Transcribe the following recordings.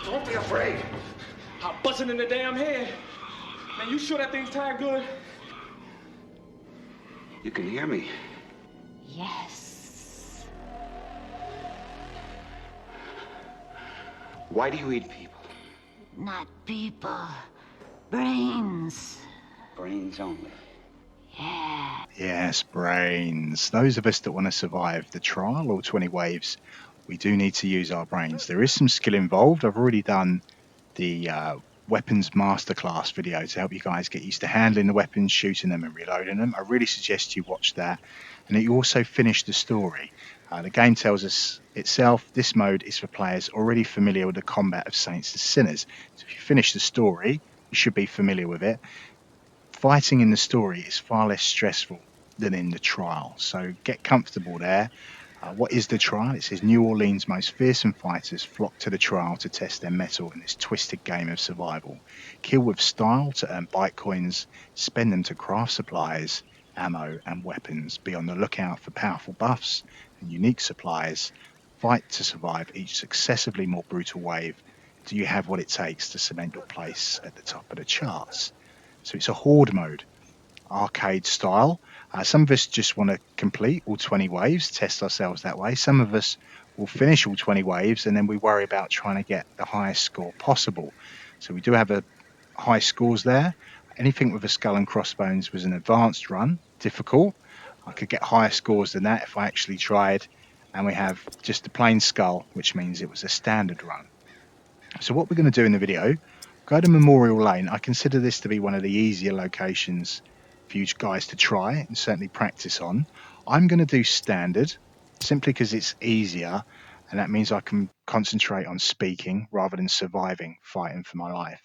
Don't be afraid. I'm busting in the damn head. Man, you sure that thing's tied good? You can hear me. Yes. Why do you eat people? Not people. Brains. Brains only. Yeah. Yes, brains. Those of us that want to survive the trial or 20 waves, we do need to use our brains. There is some skill involved. I've already done the weapons masterclass video to help you guys get used to handling the weapons, shooting them and reloading them. I really suggest you watch that, and that you also finish the story. The game tells us itself this mode is for players already familiar with the combat of saints and sinners. So if you finish the story, you should be familiar with it. Fighting in the story is far less stressful than in the trial, so get comfortable there. What is the trial? It says New Orleans' most fearsome fighters flock to the trial to test their mettle in this twisted game of survival. Kill with style to earn bite coins, spend them to craft supplies, ammo and weapons. Be on the lookout for powerful buffs and unique supplies. Fight to survive each successively more brutal wave. Do you have what it takes to cement your place at the top of the charts? So it's a horde mode, arcade style. Some of us just want to complete all 20 waves, test ourselves that way. Some of us will finish all 20 waves and then we worry about trying to get the highest score possible. So we do have a high scores there. Anything with a skull and crossbones was an advanced run, difficult. I could get higher scores than that if I actually tried. And we have just a plain skull, which means it was a standard run. So what we're going to do in the video, go to Memorial Lane. I consider this to be one of the easier locations for you guys to try and certainly practice on. I'm going to do standard simply because it's easier, and that means I can concentrate on speaking rather than surviving, fighting for my life.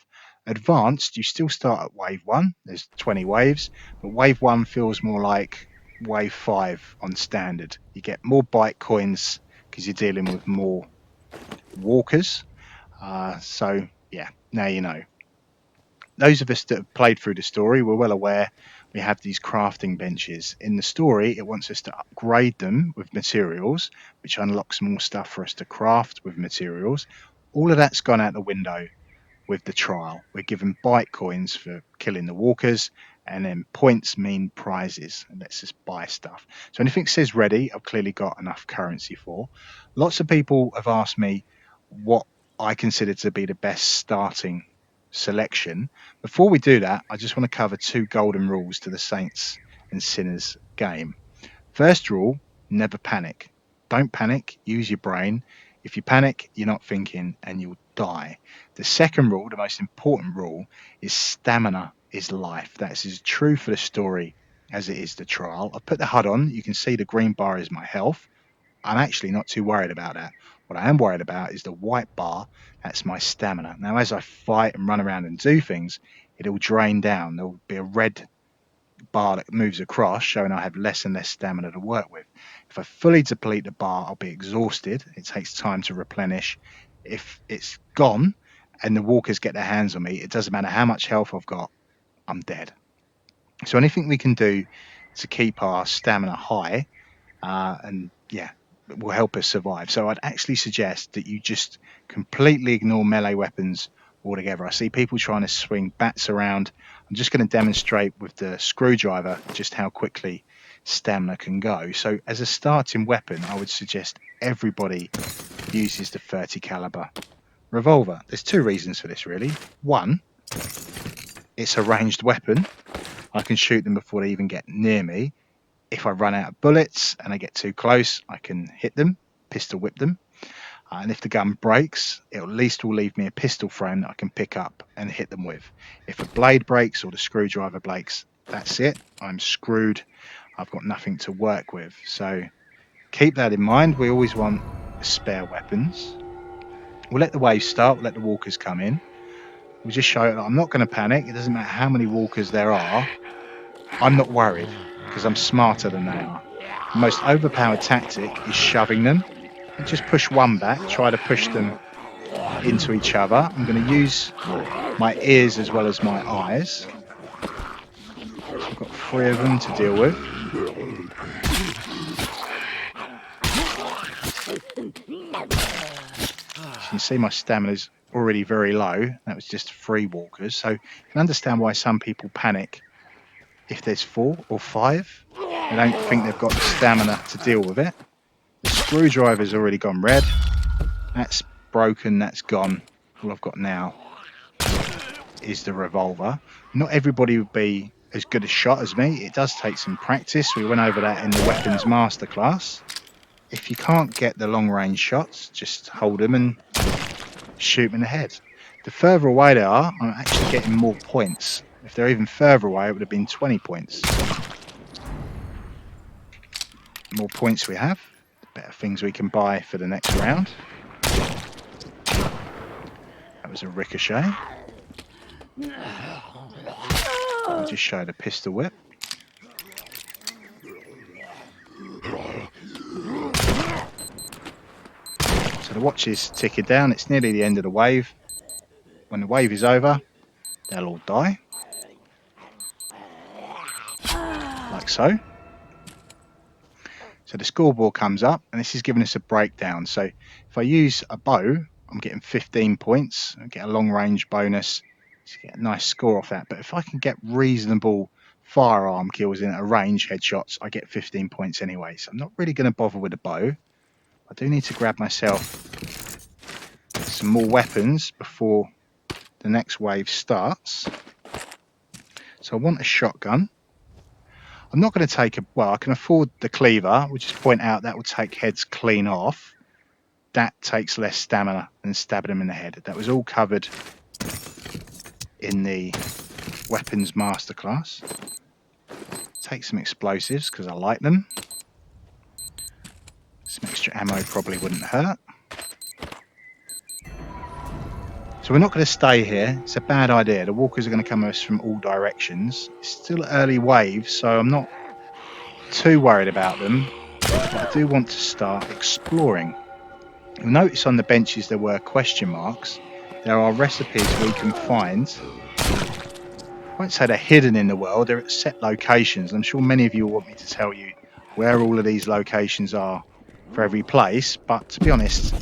Advanced, you still start at wave 1. There's 20 waves, but wave 1 feels more like wave 5 on standard. You get more bite coins because you're dealing with more walkers. So yeah, now you know. Those of us that have played through the story, we're well aware we have these crafting benches. In the story, it wants us to upgrade them with materials, which unlocks more stuff for us to craft with materials. All of that's gone out the window with the trial. We're given bite coins for killing the walkers, and then points mean prizes, and lets us buy stuff. So anything that says ready, I've clearly got enough currency for. Lots of people have asked me what I consider to be the best starting selection. Before we do that, I just want to cover 2 golden rules to the Saints and Sinners game. First rule, never panic. Don't panic, use your brain. If you panic, you're not thinking and you'll die. The second rule, the most important rule, is stamina is life. That's as true for the story as it is the trial. I've put the HUD on. You can see the green bar is my health. I'm actually not too worried about that. What I am worried about is the white bar. That's my stamina. Now, as I fight and run around and do things, it'll drain down. There'll be a red bar that moves across, showing I have less and less stamina to work with. If I fully deplete the bar, I'll be exhausted. It takes time to replenish. If it's gone and the walkers get their hands on me, it doesn't matter how much health I've got, I'm dead. So anything we can do to keep our stamina high, and yeah, will help us survive. So I'd actually suggest that you just completely ignore melee weapons altogether. I see people trying to swing bats around. I'm just going to demonstrate with the screwdriver just how quickly stamina can go. So as a starting weapon, I would suggest everybody uses the 30 caliber revolver. There's 2 reasons for this really. One, it's a ranged weapon. I can shoot them before they even get near me. If I run out of bullets and I get too close, I can hit them, pistol whip them. And if the gun breaks, it at least will leave me a pistol frame that I can pick up and hit them with. If a blade breaks or the screwdriver breaks, that's it. I'm screwed. I've got nothing to work with. So keep that in mind. We always want spare weapons. We'll let the waves start. We'll let the walkers come in. We'll just show that I'm not going to panic. It doesn't matter how many walkers there are. I'm not worried because I'm smarter than they are. The most overpowered tactic is shoving them. And just push one back, try to push them into each other. I'm going to use my ears as well as my eyes. So I've got 3 of them to deal with. As you can see, my stamina's already very low. That was just 3 walkers. So you can understand why some people panic if there's 4 or 5. They don't think they've got the stamina to deal with it. The screwdriver's already gone red. That's broken, that's gone. All I've got now is the revolver. Not everybody would be as good a shot as me. It does take some practice. We went over that in the weapons masterclass. If you can't get the long range shots, just hold them and shoot them in the head. The further away they are, I'm actually getting more points. If they're even further away, it would have been 20 points. The more points we have, the better things we can buy for the next round. That was a ricochet. I'll just show the pistol whip. So the watch is ticking down. It's nearly the end of the wave. When the wave is over, they'll all die. Like so. So the scoreboard comes up, and this is giving us a breakdown. So if I use a bow, I'm getting 15 points. I get a long range bonus to get a nice score off that. But if I can get reasonable firearm kills in at a range headshots, I get 15 points anyway. So I'm not really going to bother with the bow. I do need to grab myself some more weapons before the next wave starts. So I want a shotgun. I'm not going to take well, I can afford the cleaver. We'll just point out that will take heads clean off. That takes less stamina than stabbing them in the head. That was all covered in the weapons masterclass. Take some explosives because I like them. Some extra ammo probably wouldn't hurt. So we're not going to stay here. It's a bad idea. The walkers are going to come at us from all directions. It's still early waves, so I'm not too worried about them. But I do want to start exploring. You'll notice on the benches there were question marks. There are recipes we can find. I won't say they're hidden in the world. They're at set locations. I'm sure many of you will want me to tell you where all of these locations are for every place. But to be honest,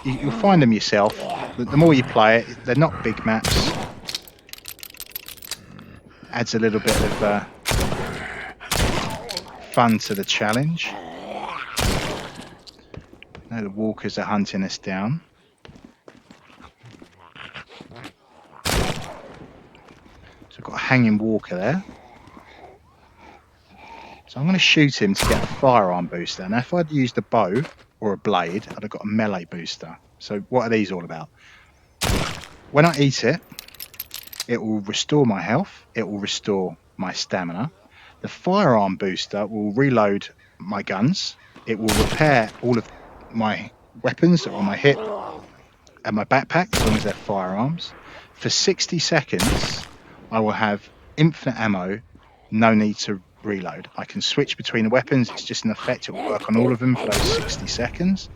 you'll find them yourself. The more you play it, they're not big maps. Adds a little bit of fun to the challenge. Now the walkers are hunting us down. So I've got a hanging walker there. So I'm going to shoot him to get a firearm booster. Now if I'd used a bow or a blade, I'd have got a melee booster. So what are these all about? When I eat it, it will restore my health. It will restore my stamina. The firearm booster will reload my guns. It will repair all of my weapons that are on my hip and my backpack, as long as they're firearms. For 60 seconds, I will have infinite ammo, no need to reload. I can switch between the weapons. It's just an effect. It will work on all of them for those 60 seconds.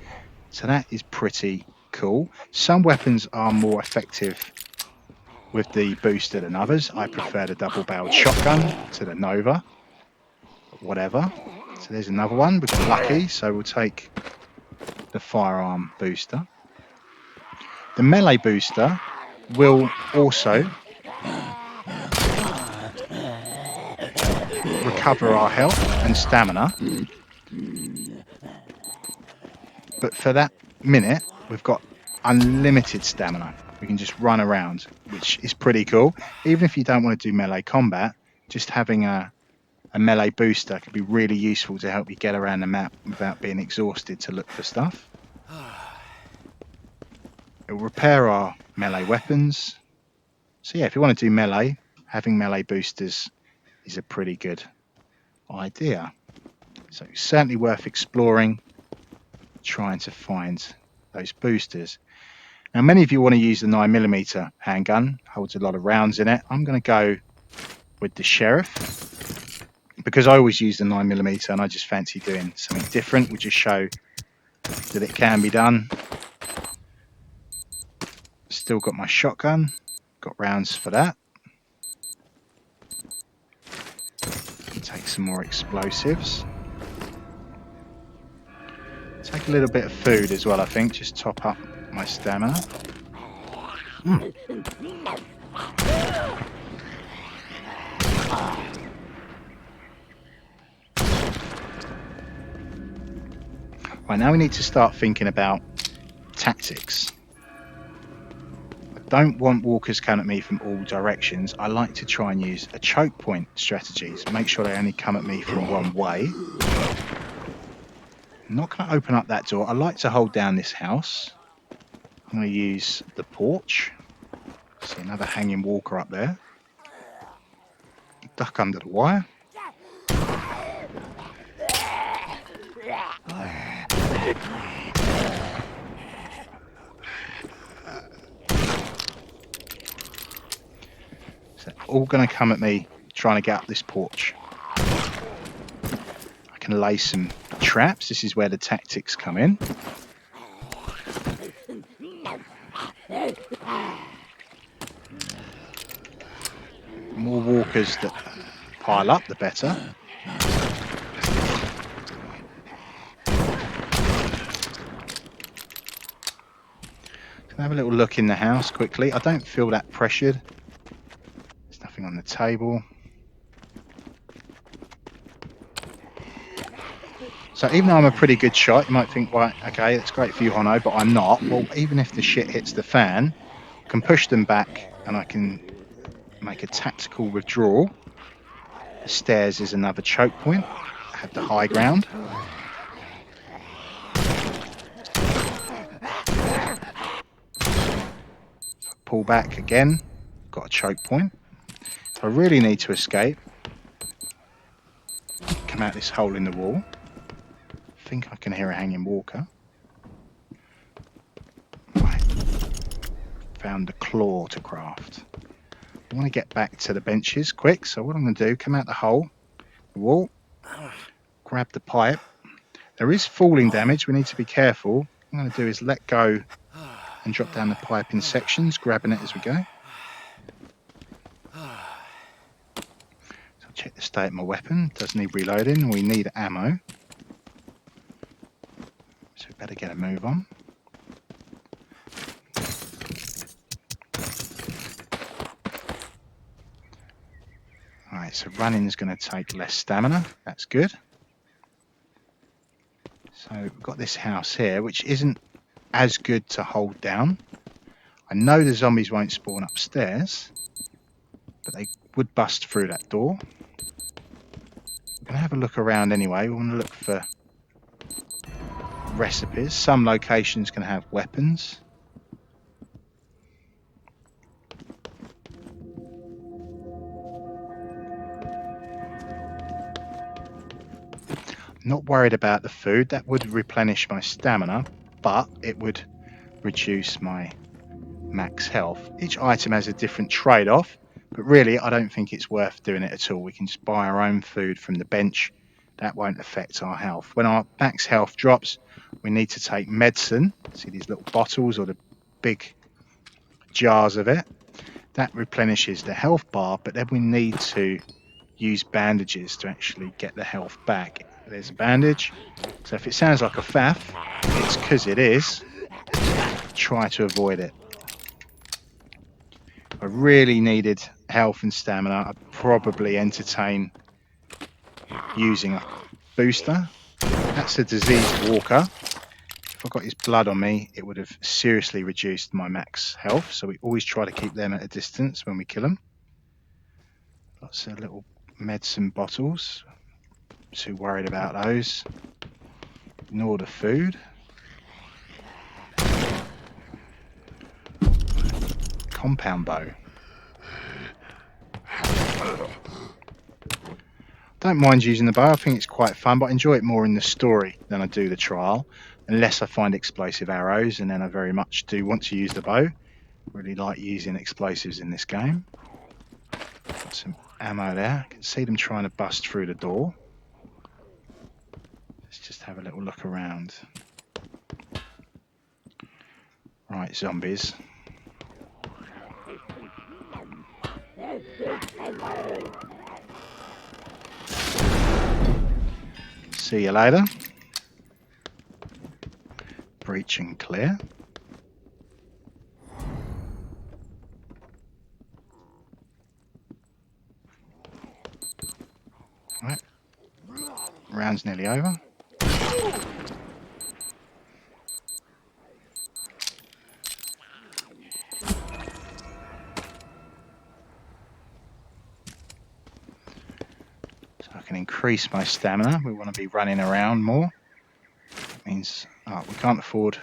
So that is pretty cool. Some weapons are more effective with the booster than others. I prefer the double-barreled shotgun to the Nova. Whatever. So there's another one. We got lucky, so we'll take the firearm booster. The melee booster will also recover our health and stamina. But for that minute, we've got unlimited stamina. We can just run around, which is pretty cool. Even if you don't want to do melee combat, just having a melee booster can be really useful to help you get around the map without being exhausted to look for stuff. It will repair our melee weapons. So yeah, if you want to do melee, having melee boosters is a pretty good idea. So it's certainly worth exploring, trying to find those boosters. Now many of you want to use the 9mm handgun, holds a lot of rounds in it. I'm going to go with the Sheriff because I always use the 9mm and I just fancy doing something different. We'll just show that it can be done. Still got my shotgun, got rounds for that. Take some more explosives. Take a little bit of food as well, I think, just top up my stamina. Right, now we need to start thinking about tactics. I don't want walkers coming at me from all directions. I like to try and use a choke point strategies. Make sure they only come at me from one way. I'm not going to open up that door. I like to hold down this house. I'm going to use the porch. See another hanging walker up there. Duck under the wire. So all going to come at me trying to get up this porch. I can lay some traps. This is where the tactics come in. The more walkers that pile up, the better. Can I have a little look in the house quickly? I don't feel that pressured. There's nothing on the table. So even though I'm a pretty good shot, you might think, well, okay, that's great for you, Hono, but I'm not. Well, even if the shit hits the fan, I can push them back and I can make a tactical withdrawal. The stairs is another choke point. I have the high ground. Pull back again, got a choke point. If I really need to escape, come out this hole in the wall. I think I can hear a hanging walker. Right. Found the claw to craft. I want to get back to the benches quick, so what I'm going to do, come out the hole, the wall, grab the pipe. There is falling damage, we need to be careful. What I'm going to do is let go and drop down the pipe in sections, grabbing it as we go. So I'll check the state of my weapon, does need reloading, we need ammo. So we better get a move on. Alright, so running is going to take less stamina, that's good. So we've got this house here, which isn't as good to hold down. I know the zombies won't spawn upstairs, but they would bust through that door. We're going to have a look around anyway. We want to look for recipes. Some locations can have weapons. Not worried about the food. That would replenish my stamina, but it would reduce my max health. Each item has a different trade-off, but really I don't think it's worth doing it at all. We can just buy our own food from the bench. That won't affect our health. When our max health drops, we need to take medicine. See these little bottles or the big jars of it? That replenishes the health bar, but then we need to use bandages to actually get the health back. There's a bandage. So if it sounds like a faff, it's because it is. Try to avoid it. If I really needed health and stamina, I'd probably entertain using a booster. That's a diseased walker. If I got his blood on me, it would have seriously reduced my max health. So we always try to keep them at a distance when we kill them. Lots of little medicine bottles. Too worried about those. Ignore the food. Compound bow. Don't mind using the bow, I think it's quite fun, but I enjoy it more in the story than I do the trial, unless I find explosive arrows, and then I very much do want to use the bow. Really like using explosives in this game. Got some ammo there. I can see them trying to bust through the door. Let's just have a little look around. Right, zombies. See you later. Breach and clear. Round's nearly over. So I can increase my stamina. We want to be running around more. That means we can't afford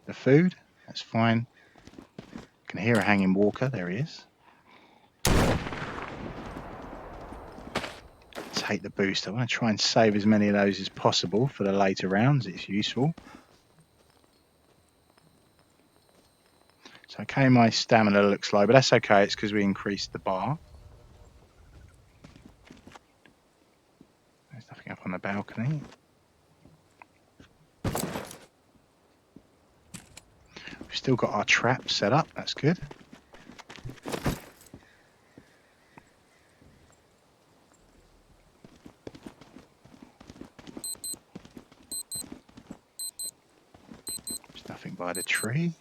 the food. That's fine. I can hear a hanging walker. There he is. Take the boost. I want to try and save as many of those as possible for the later rounds. It's useful. So okay, my stamina looks low, but that's okay. It's because we increased the bar. There's nothing up on the balcony. We've still got our trap set up. That's good. There's nothing by the tree.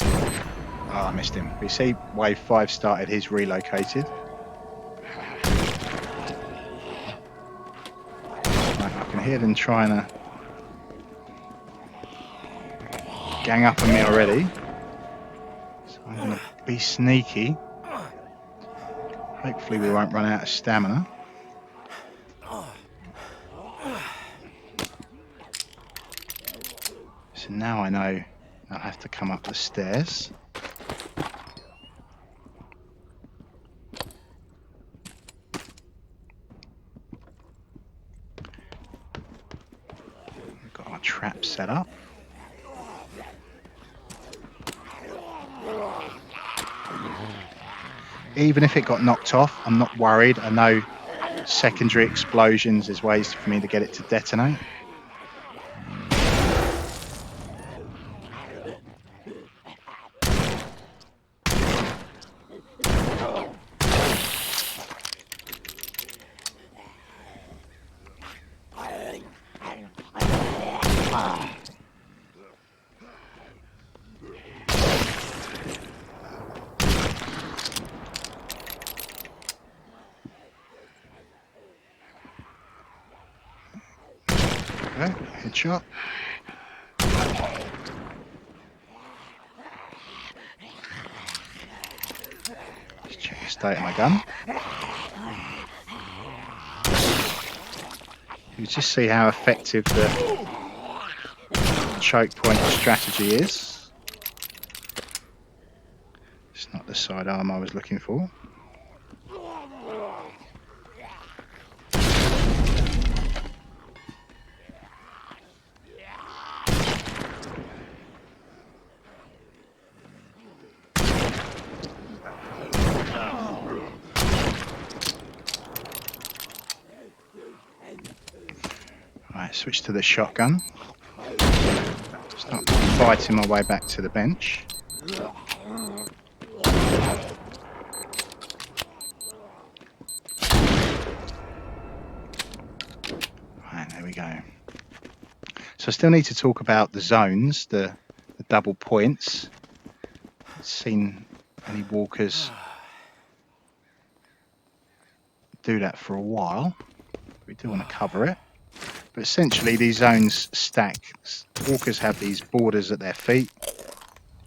Oh, I missed him. We see wave 5 started. He's relocated. Right, I can hear them trying to gang up on me already. So I'm going to be sneaky. Hopefully we won't run out of stamina. So now I know I'll have to come up the stairs. We've got our trap set up. Even if it got knocked off, I'm not worried. I know secondary explosions, there's ways for me to get it to detonate. Okay, headshot. Let's check the state of my gun. You just see how effective the choke point strategy is. It's not the sidearm I was looking for. Right, switch to the shotgun. Start fighting my way back to the bench. Right, there we go. So I still need to talk about the zones, the double points. I've seen any walkers do that for a while. We do want to cover it. But essentially these zones stack. Walkers have these borders at their feet.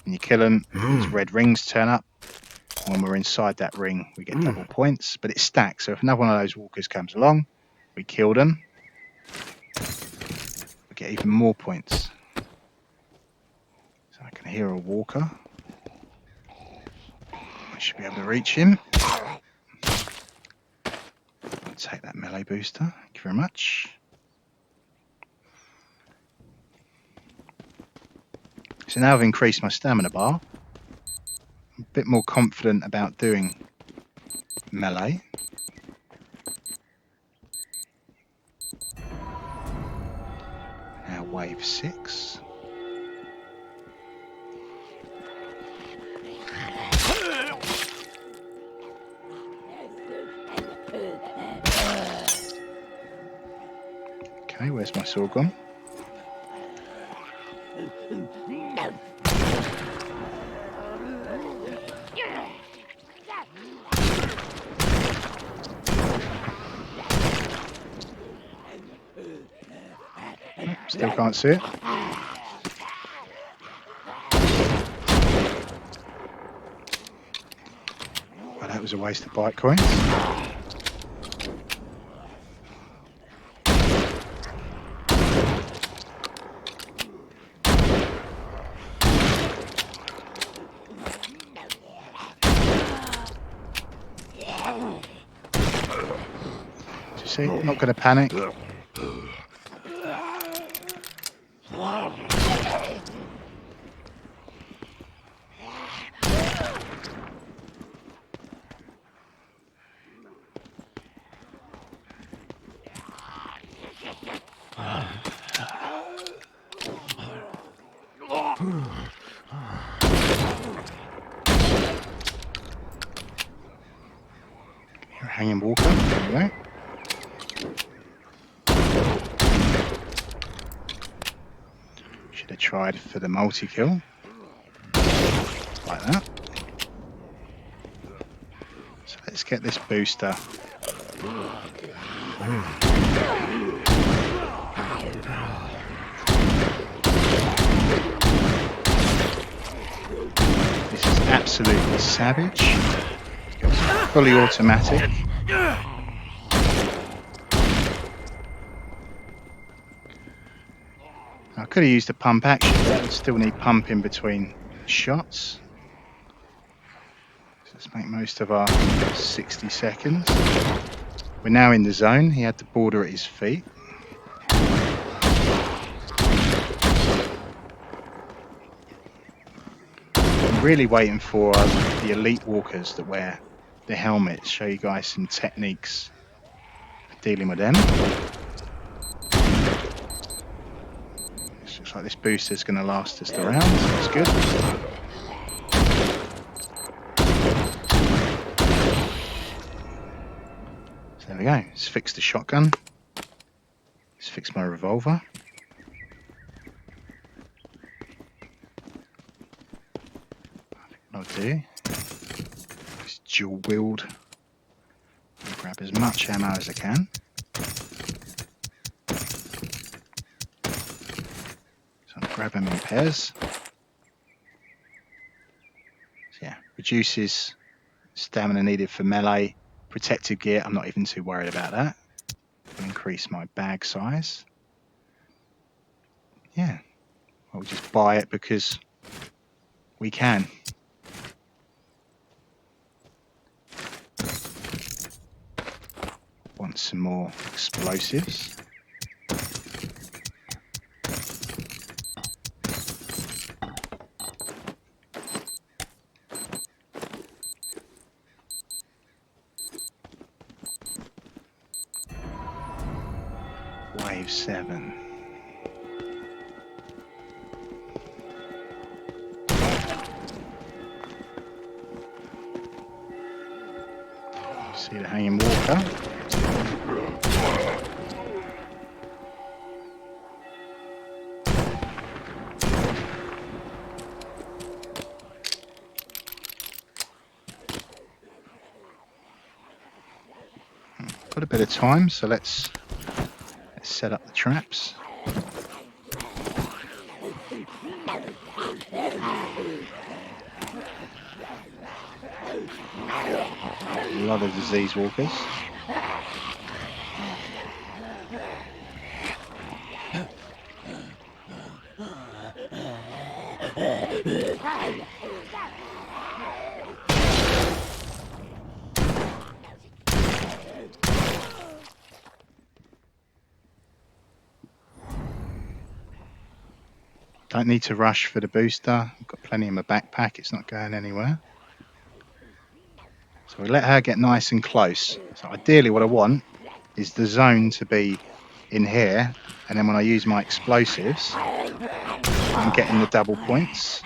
When you kill them, these red rings turn up. When we're inside that ring, we get double points, but it stacks. So if another one of those walkers comes along, we kill them, we get even more points. So I can hear a walker. I should be able to reach him. I'll take that melee booster. Thank you very much. So now I've increased my stamina bar. I'm a bit more confident about doing melee. Now wave 6. Okay, where's my sword gone? Still can't see it. Well, that was a waste of bike coins. See, not going to panic. You're a hanging walker. There we go. Should have tried for the multi-kill. Like that. So let's get this booster. This is absolutely savage. Fully automatic. I could have used a pump action, but I still need pump in between shots. So let's make most of our 60 seconds. We're now in the zone. He had the border at his feet. I'm really waiting for the elite walkers that wear the helmets. Show you guys some techniques for dealing with them. Looks like this booster is going to last us the round, so that's good. So there we go. Let's fix the shotgun. Let's fix my revolver. I think what I'll do is dual wield and grab as much ammo as I can. Grab them in pairs. So yeah, reduces stamina needed for melee. Protective gear, I'm not even too worried about that. I'll increase my bag size. Yeah, I'll just buy it because we can. Want some more explosives. Wave 7. See the hanging walker. Got a bit of time, so let's set up the traps. A lot of disease walkers. Don't need to rush for the booster. I've got plenty in my backpack. It's not going anywhere. So we let her get nice and close. So ideally what I want is the zone to be in here. And then when I use my explosives, I'm getting the double points.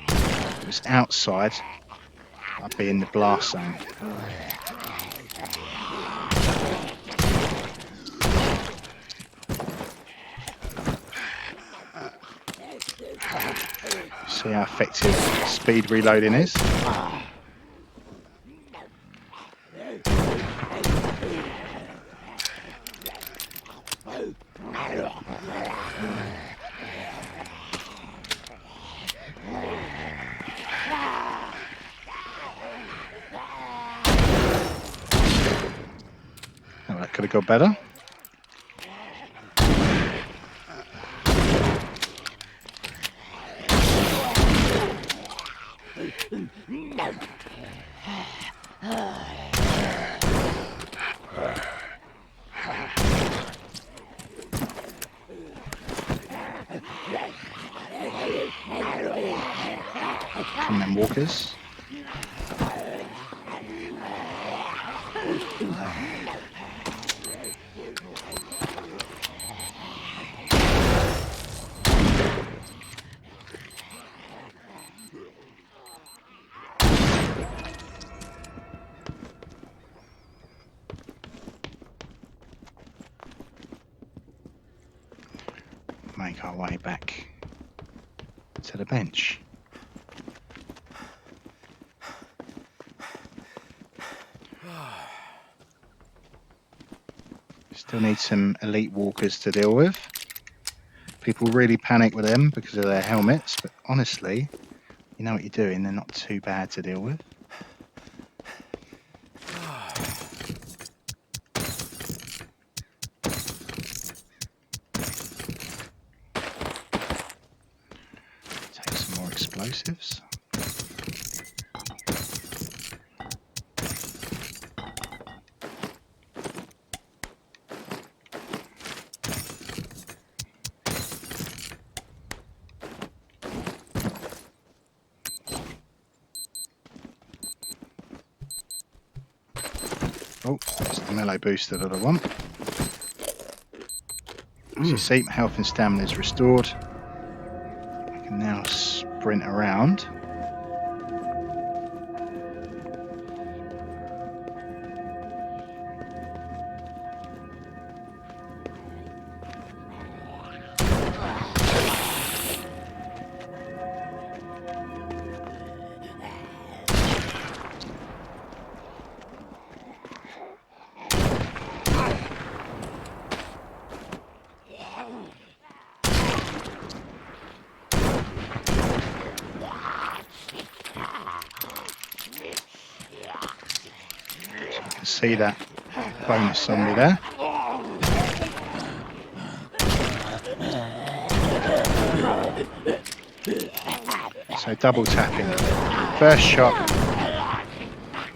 If it was outside, I'd be in the blast zone. See how effective speed reloading is. got better. Come then, walkers. Make our way back to the bench. Still need some elite walkers to deal with. People really panic with them because of their helmets, but honestly, you know what you're doing, they're not too bad to deal with. Take some more explosives. Oh, that's the melee booster that I want. As you see, my health and stamina is restored. I can now sprint around. See that bonus zombie there. So double tapping. First shot,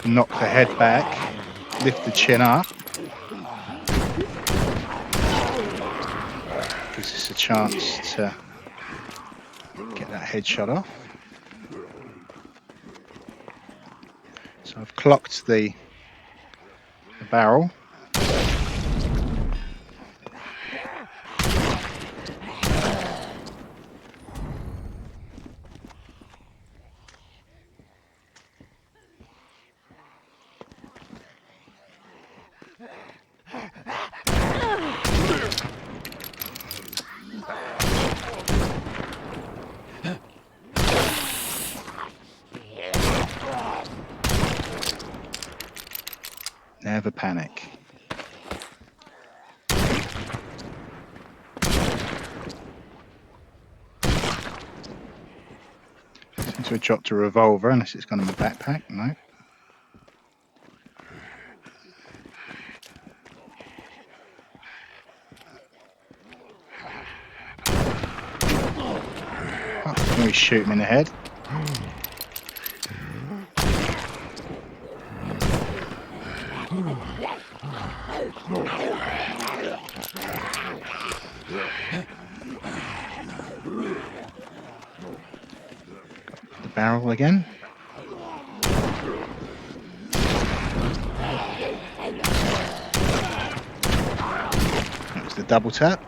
knock the head back, lift the chin up. Gives us a chance to get that headshot off. So I've clocked the barrel. Never panic. Seems to have dropped a revolver, unless it's gone in my backpack. No. Oh, can we shoot him in the head? The barrel again. That was the double tap.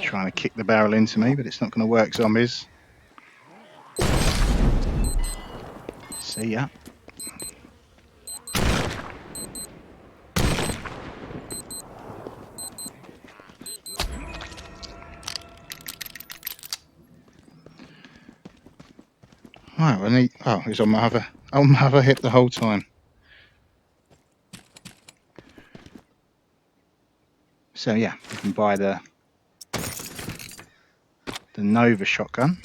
Trying to kick the barrel into me, but it's not going to work, zombies. See ya. Right, I need. Oh, it's on my other hip the whole time. So yeah, we can buy the Nova shotgun.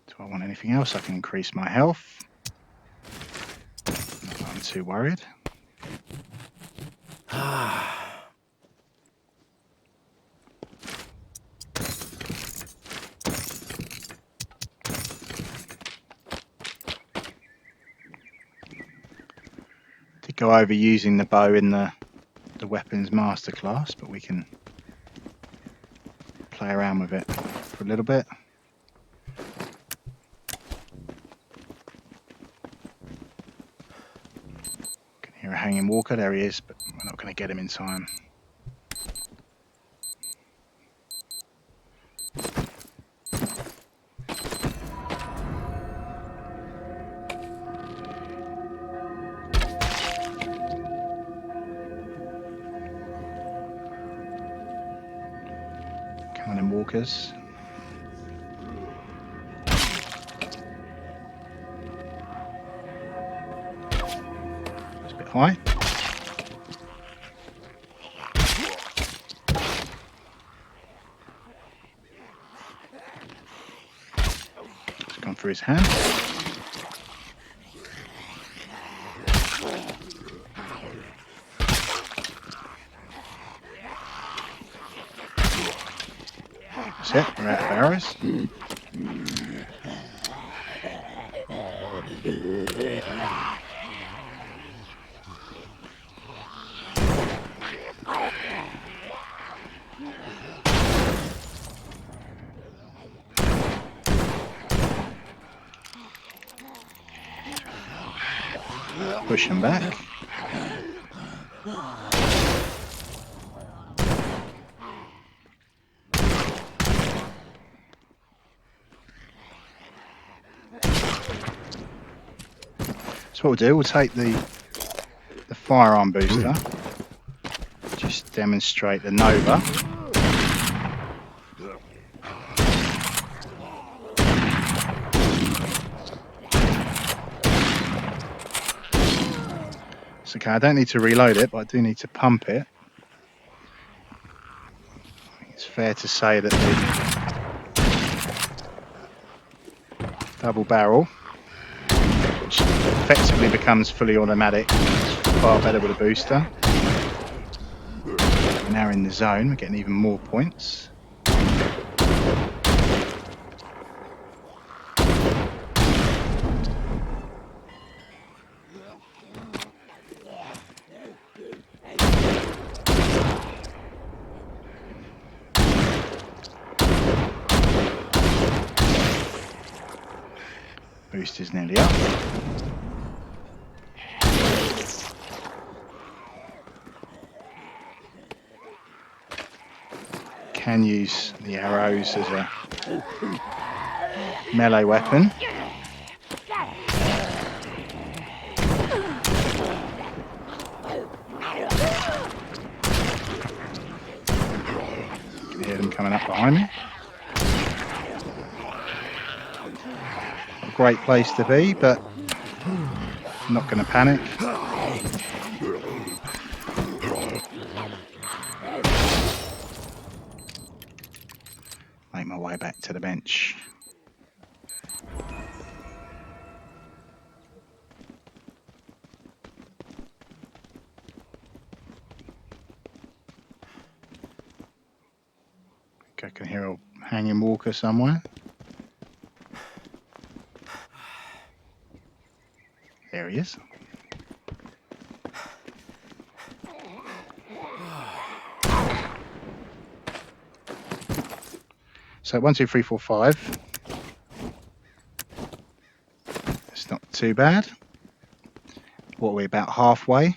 Do I want anything else? I can increase my health. Not that I'm too worried. Did go over using the bow in the weapons masterclass, but we can play around with it for a little bit. Can hear a hanging walker. There he is, but we're not going to get him in time. Come on in, walkers. It's a bit high. It's gone through his hand. That's it, we're out of arrows. Push him back. So what we'll do, we'll take the firearm booster, just demonstrate the Nova. It's okay, I don't need to reload it, but I do need to pump it. I think it's fair to say that the double barrel, which effectively becomes fully automatic, is far better with a booster. We're now in the zone, we're getting even more points. Boost is nearly up. Can use the arrows as a melee weapon. Can hear them coming up behind me. A great place to be, but I'm not going to panic. Make my way back to the bench. I can hear a hanging walker somewhere. There he is. So 1, 2, 3, 4, 5. It's not too bad. What are we, about halfway?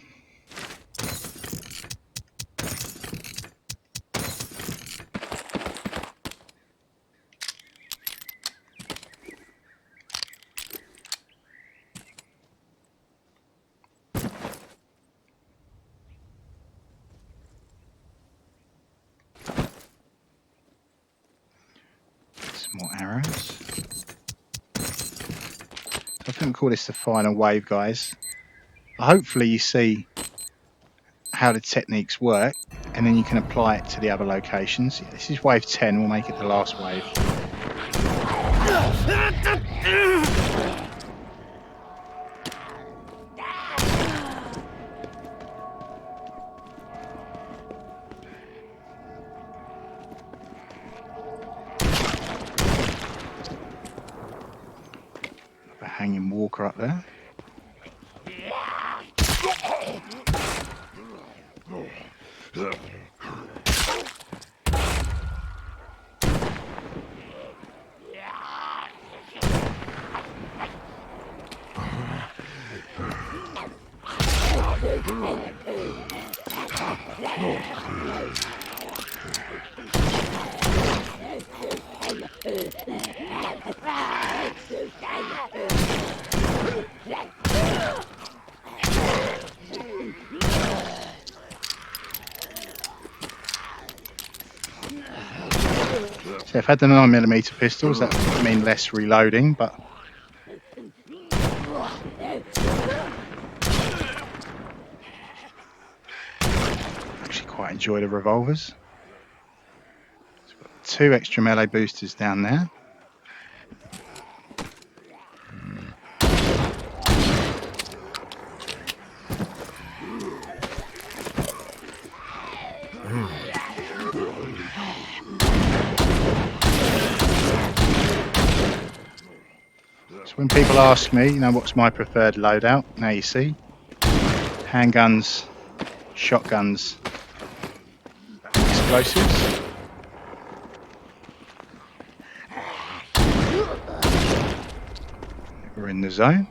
More arrows. I think we call this the final wave, guys. hopefully you see how the techniques work, and then you can apply it to the other locations. Yeah, this is wave 10. We'll make it the last wave. A hanging walker up there. So if I had the 9mm pistols, that would mean less reloading, but actually quite enjoy the revolvers. So we've got 2 extra melee boosters down there. So when people ask me, what's my preferred loadout, now you see. Handguns, shotguns, explosives. We're in the zone.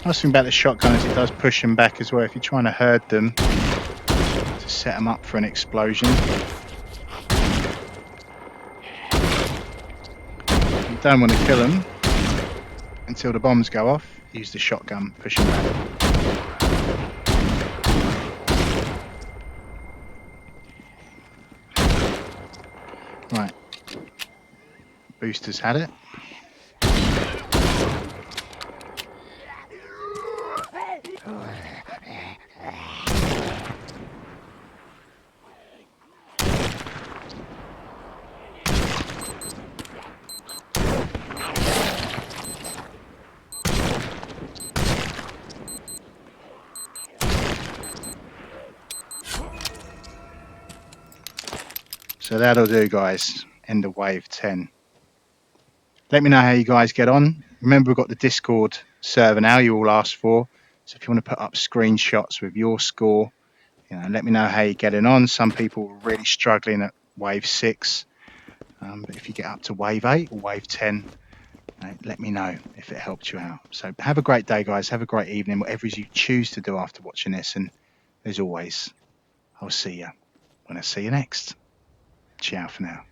Nice thing about the shotgun is it does push them back as well. If you're trying to herd them to set them up for an explosion, you don't want to kill them until the bombs go off. Use the shotgun, push them back. Right, boosters had it. So that'll do, guys. End of wave 10. Let me know how you guys get on. Remember, we've got the Discord server now you all asked for. So if you want to put up screenshots with your score, let me know how you're getting on. Some people were really struggling at wave 6. But if you get up to wave 8 or wave 10, let me know if it helped you out. So have a great day, guys. Have a great evening, whatever it is you choose to do after watching this. And as always, I'll see you when I see you next. Ciao for now.